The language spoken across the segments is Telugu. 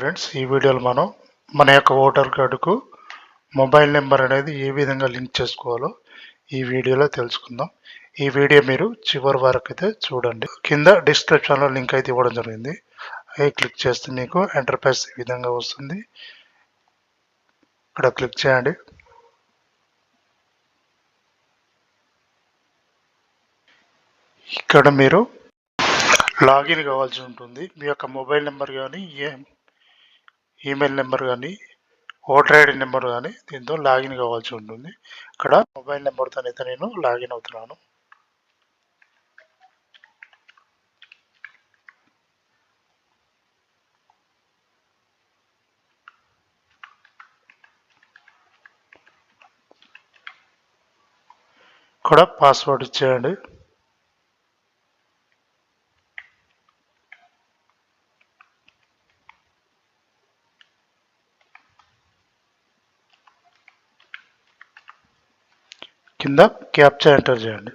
ఫ్రెండ్స్, ఈ వీడియోలో మనం మన యొక్క ఓటర్ కార్డుకు మొబైల్ నెంబర్ అనేది ఏ విధంగా లింక్ చేసుకోవాలో ఈ వీడియోలో తెలుసుకుందాం. ఈ వీడియో మీరు చివరి వరకు అయితే చూడండి. కింద డిస్క్రిప్షన్లో లింక్ అయితే ఇవ్వడం జరిగింది. అవి క్లిక్ చేస్తే మీకు ఎంటర్ప్రైజ్ ఈ విధంగా వస్తుంది. ఇక్కడ క్లిక్ చేయండి. ఇక్కడ మీరు లాగిన్ కావాల్సి ఉంటుంది. మీ యొక్క మొబైల్ నెంబర్ కానీ ఈమెయిల్ నెంబర్ కానీ ఓటర్ ఐడి నెంబర్ కానీ దీంతో లాగిన్ కావాల్సి ఉంటుంది. ఇక్కడ మొబైల్ నెంబర్తో అయితే నేను లాగిన్ అవుతున్నాను. ఇక్కడ పాస్వర్డ్ ఇచ్చేయండి. కింద క్యాప్చా ఎంటర్ చేయండి.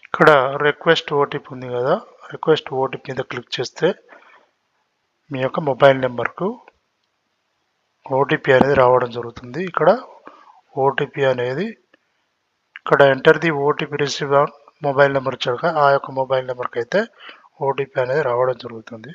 ఇక్కడ రిక్వెస్ట్ ఓటీపీ ఉంది కదా, రిక్వెస్ట్ ఓటీపీ మీద క్లిక్ చేస్తే మీ యొక్క మొబైల్ నెంబర్కు ఓటీపీ అనేది రావడం జరుగుతుంది. ఇక్కడ ఓటీపీ అనేది ఇక్కడ enter the OTP receive on mobile number వచ్చాక ఆ యొక్క మొబైల్ నెంబర్కి అయితే ఓటీపీ అనేది రావడం జరుగుతుంది.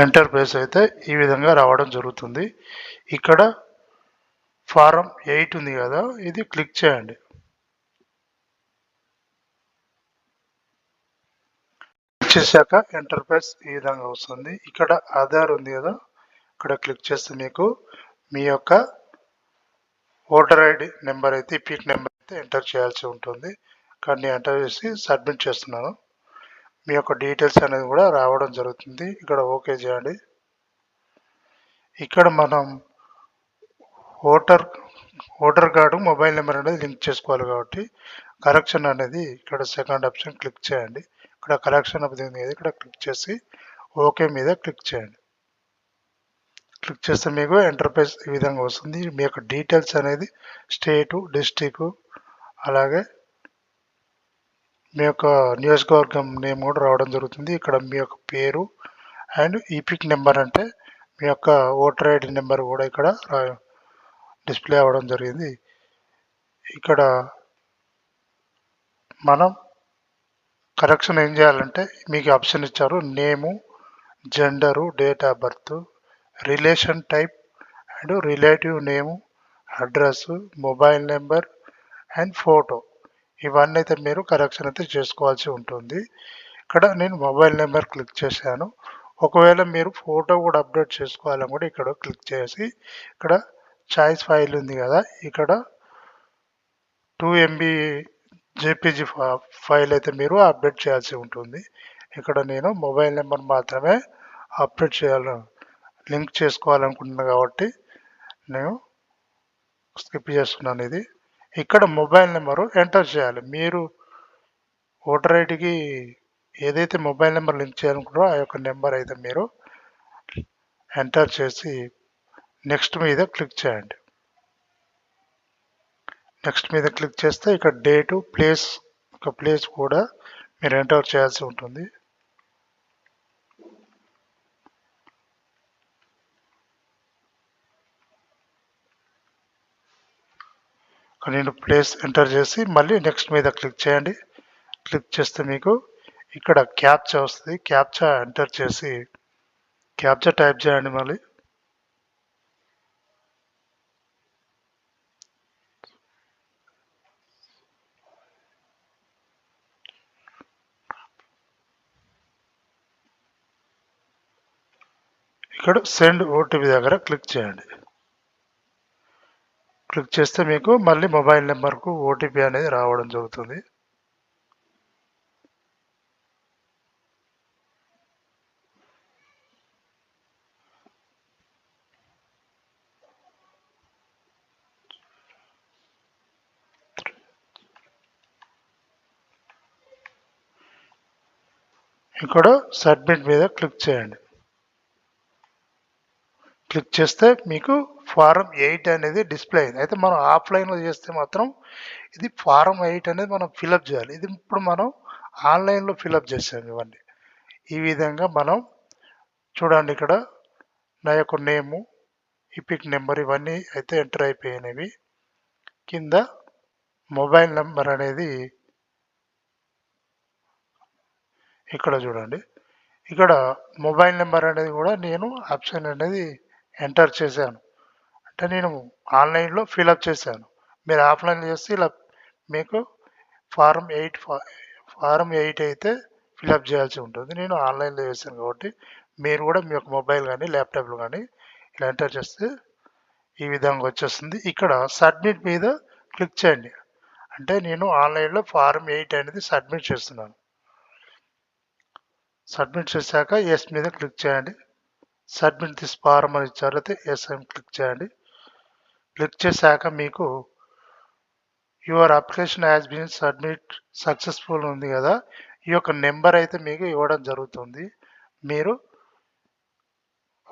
ఎంటర్ ప్రైస్ అయితే ఈ విధంగా రావడం జరుగుతుంది. ఇక్కడ ఫారం 8 ఉంది కదా, ఇది క్లిక్ చేయండి. క్లిక్ చేశాక ఎంటర్ప్రైజ్ ఈ విధంగా వస్తుంది. ఇక్కడ ఆధార్ ఉంది కదా, ఇక్కడ క్లిక్ చేస్తే మీకు మీ యొక్క ఓటర్ ఐడి నెంబర్ అయితే పిక్ నెంబర్ అయితే ఎంటర్ చేయాల్సి ఉంటుంది. కానీ ఎంటర్ చేసి సబ్మిట్ చేస్తున్నాను. మీ యొక్క డీటెయిల్స్ అనేది కూడా రావడం జరుగుతుంది. ఇక్కడ ఓకే చేయండి. ఇక్కడ మనం ఓటర్ కార్డు మొబైల్ నెంబర్ అనేది లింక్ చేసుకోవాలి కాబట్టి కరెక్షన్ అనేది ఇక్కడ సెకండ్ ఆప్షన్ క్లిక్ చేయండి. ఇక్కడ కరెక్షన్ అనేది ఇక్కడ క్లిక్ చేసి ఓకే మీద క్లిక్ చేయండి. క్లిక్ చేస్తే మీకు ఎంటర్ప్రైజ్ ఈ విధంగా వస్తుంది. మీ యొక్క డీటెయిల్స్ అనేది స్టేటు, డిస్టిక్, అలాగే మీ యొక్క నియోజకవర్గం నేమ్ కూడా రావడం జరుగుతుంది. ఇక్కడ మీ యొక్క పేరు అండ్ ఈపిక్ నెంబర్ అంటే మీ యొక్క ఓటర్ ఐడి నెంబర్ కూడా ఇక్కడ డిస్ప్లే అవ్వడం జరిగింది. ఇక్కడ మనం కరెక్షన్ ఏం చేయాలంటే మీకు ఆప్షన్ ఇచ్చారు, name, gender, date of birth, relation type and relative name, address, mobile number and photo. ఇవన్నీ అయితే మీరు కరెక్షన్ అయితే చేసుకోవాల్సి ఉంటుంది. ఇక్కడ నేను మొబైల్ నెంబర్ క్లిక్ చేశాను. ఒకవేళ మీరు ఫోటో కూడా అప్డేట్ చేసుకోవాలని కూడా ఇక్కడ క్లిక్ చేసి ఇక్కడ చాయిస్ ఫైల్ ఉంది కదా, ఇక్కడ 2 MB జేపీజీ ఫైల్ అయితే మీరు అప్డేట్ చేయాల్సి ఉంటుంది. ఇక్కడ నేను మొబైల్ నెంబర్ మాత్రమే అప్డేట్ లింక్ చేసుకోవాలనుకుంటున్నాను కాబట్టి నేను స్కిప్ చేస్తున్నాను ఇది. ఇక్కడ మొబైల్ నెంబరు ఎంటర్ చేయాలి. మీరు ఓటర్ ఐడికి ఏదైతే మొబైల్ నెంబర్ లింక్ చేయాలనుకుంటారో ఆ యొక్క నెంబర్ అయితే మీరు ఎంటర్ చేసి నెక్స్ట్ మీద క్లిక్ చేయండి. నెక్స్ట్ మీద క్లిక్ చేస్తే ఇక్కడ డేటు, ప్లేస్ కూడా మీరు ఎంటర్ చేయాల్సి ఉంటుంది. నేను ప్లేస్ ఎంటర్ చేసి మళ్ళీ నెక్స్ట్ మీద క్లిక్ చేయండి. క్లిక్ చేస్తే మీకు ఇక్కడ క్యాప్చా వస్తుంది. క్యాప్చా ఎంటర్ చేసి క్యాప్చా టైప్ చేయండి. మళ్ళీ ఇక్కడ సెండ్ ఓటీపీ దగ్గర క్లిక్ చేయండి. క్లిక్ చేస్తే మీకు మళ్ళీ మొబైల్ నెంబర్కు ఓటీపీ అనేది రావడం జరుగుతుంది. ఇక్కడ సబ్మిట్ మీద క్లిక్ చేయండి. క్లిక్ చేస్తే మీకు ఫారం 8 అనేది డిస్ప్లే అయింది. అయితే మనం ఆఫ్లైన్లో చేస్తే మాత్రం ఇది ఫారం 8 అనేది మనం ఫిలప్ చేయాలి. ఇది ఇప్పుడు మనం ఆన్లైన్లో ఫిలప్ చేసాం ఇవన్నీ. ఈ విధంగా మనం చూడండి, ఇక్కడ నా యొక్క నేము, ఈపిక్ నెంబర్ ఇవన్నీ అయితే ఎంటర్ అయిపోయినవి. కింద మొబైల్ నెంబర్ అనేది ఇక్కడ చూడండి, ఇక్కడ మొబైల్ నెంబర్ అనేది కూడా నేను ఆప్షన్ అనేది ఎంటర్ చేశాను. అంటే నేను ఆన్లైన్లో ఫిలప్ చేశాను. మీరు ఆఫ్లైన్లో చేస్తే ఇలా మీకు ఫారం 8 అయితే ఫిలప్ చేయాల్సి ఉంటుంది. నేను ఆన్లైన్లో చేశాను కాబట్టి మీరు కూడా మీ యొక్క మొబైల్ కానీ ల్యాప్టాప్లో కానీ ఇలా ఎంటర్ చేస్తే ఈ విధంగా వచ్చేస్తుంది. ఇక్కడ సబ్మిట్ మీద క్లిక్ చేయండి. అంటే నేను ఆన్లైన్లో ఫారం 8 అనేది సబ్మిట్ చేస్తున్నాను. సబ్మిట్ చేశాక ఎస్ మీద క్లిక్ చేయండి. సబ్మిట్ దిస్ ఫారం అని ఇచ్చారు, అయితే ఎస్ అని క్లిక్ చేయండి. క్లిక్ చేశాక మీకు your application has been submit successful ఉంది కదా, ఈ యొక్క నెంబర్ అయితే మీకు ఇవ్వడం జరుగుతుంది. మీరు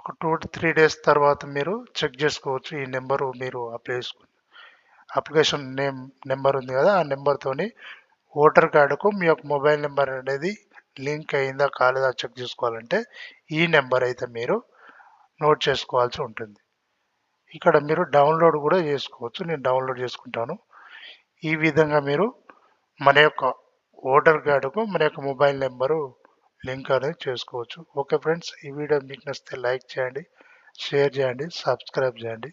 ఒక 2 to 3 డేస్ తర్వాత మీరు చెక్ చేసుకోవచ్చు. ఈ నెంబరు మీరు అప్లికేషన్ నెంబర్ ఉంది కదా, ఆ నెంబర్తోని ఓటర్ కార్డుకు మీ యొక్క మొబైల్ నెంబర్ అనేది లింక్ అయిందా కాలేదా చెక్ చేసుకోవాలంటే ఈ నెంబర్ అయితే మీరు నోట్ చేసుకోవాల్సి ఉంటుంది. ఇక్కడ మీరు డౌన్లోడ్ కూడా చేసుకోవచ్చు. నేను డౌన్లోడ్ చేసుకుంటాను. ఈ విధంగా మీరు మన యొక్క ఓటర్ కార్డుకు మన యొక్క మొబైల్ నెంబరు లింక్ అనేది చేసుకోవచ్చు. ఓకే ఫ్రెండ్స్, ఈ వీడియో మీకు నచ్చితే లైక్ చేయండి, షేర్ చేయండి, సబ్స్క్రైబ్ చేయండి.